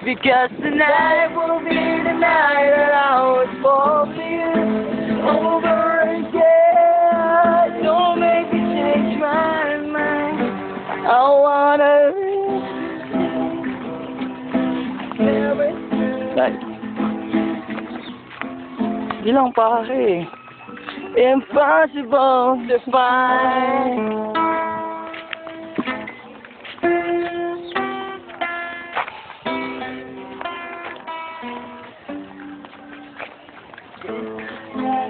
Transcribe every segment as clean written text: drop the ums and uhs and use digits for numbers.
Because tonight will be the night that I was born for you. Over again, don't make me change my mind. I wanna Di lang pare. Impossible to find.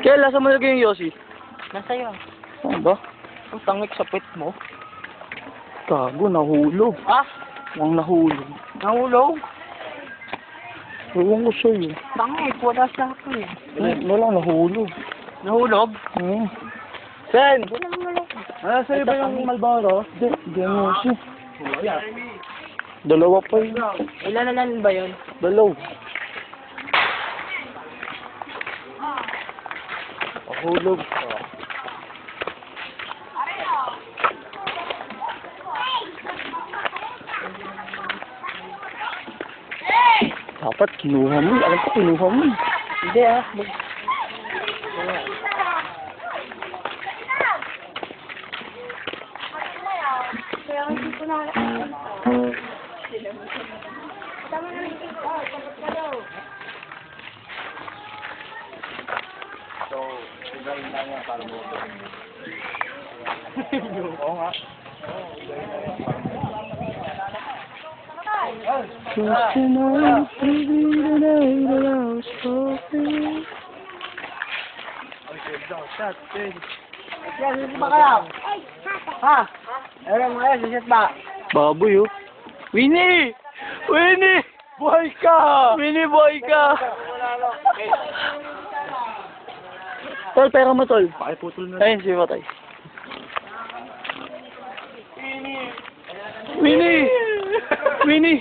Kaya lasa mo lagay yung Yossi? Nasa iyo. Ano ba? Ang tangik sa pit mo. Gago, nahulog. Ah? Ang nahulog. Nahulog? Ewan ko sa'yo. Tangik, wala sa akin. Wala, nahulog. Nahulog? Sen! Ah, sa'yo ba yung Malboro? Hindi ang Yossi. Dalawa pa yun. Ilan na lang ba yun? Dalaw. Nahulog. Dapat kinuha mo. Alam ko kinuha mo. Hindi ah. Kaya hindi ko na tama na lang ito. Kapag ka daw. So, ibahin lang yan para mo. Oo nga. Just tonight, baby, the night that I was hoping. Okay, go, shot, baby. Yes, ba kaya? Ha? Ewan mo yan, sisit ba? Baboy, oh. Winnie! Winnie! Boy ka! Winnie, boy ka! Tol, pera mo, tol. Pakiputol na. Ayun, si Matay. Winnie! Winnie!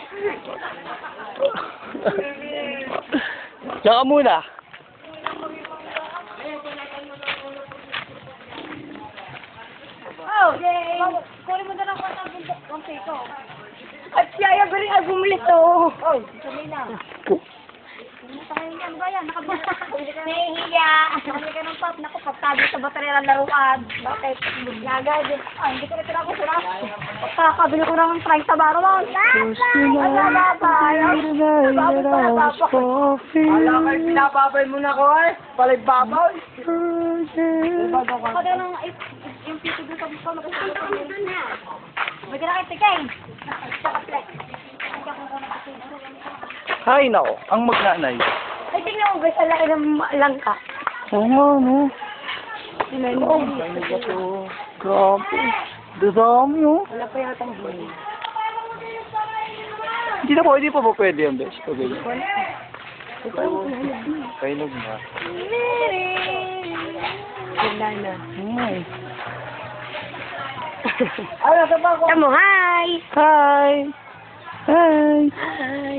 Diyan ka muna. Oh, kunin mo na lang ng peso. At siya, yung galing ay bumili to. Oh, sabi na. Ano ba yan? Nahihiya. Nakabili ka ng pop. Naku, pagtabi sa baterya ng laruan. Bakit? Nagad. Ay, hindi ko na pinakasura. Pagkakabili ko ng 30 baro mo. Wala ba? Wala kayo, pinapabay mo na ko eh. Paligbabaw. Pagkakabili ng yung pito doon sa buka. Magkakabili ko doon na. Magkakabili ka tikay. Magkakabili. Hay nako, ang magnanay. Ay, tingnan mo, guys, ang laki ng langka. Oo nga, no? Tingnan Oh, mo. grabe. Dadami, oh. Wala pa yata ang huli. Hindi pa ba pwede yan, bes? Pwede. Kainog na. Wala na. Ay. Ay, nasa ba ako? Tamo, hi! Hi! Hi! Hi!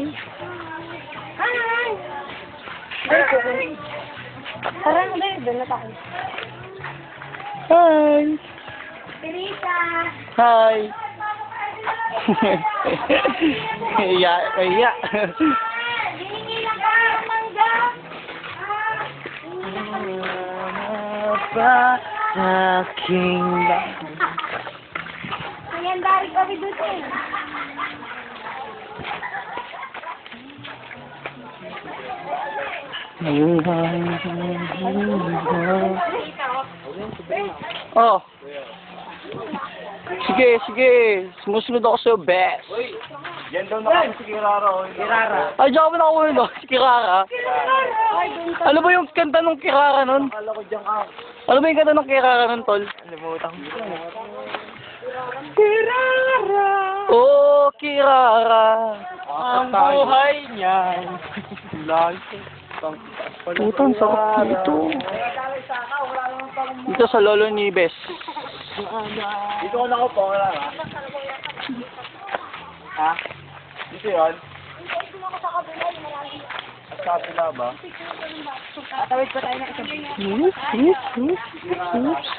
Hi! Hi! Parang doon na tayo. Hi! Teresa! Hi! Iya, iya. Hihingi lang ka ng mangga! Pa aking Ayan, dari kami doon eh. Oh. Sige. Sumusunod ako sa'yo, best. Yan daw na si Kirara. Kirara. Ay, diyan ka ba nakakunin doon? Si Kirara. Ano ba yung kanta ng Kirara nun? Akala ko dyan ka. Ano ba yung kanta ng Kirara nun, tol? Limutan ko. Kirara! Oh, Kirara! Ang buhay niyan. Putang, sarap dito. Dito sa lolo ni Bes. Dito ko na po, wala ka? Ha? Dito yun? Sa kabila ba? Tatawid pa tayo na isang Oops.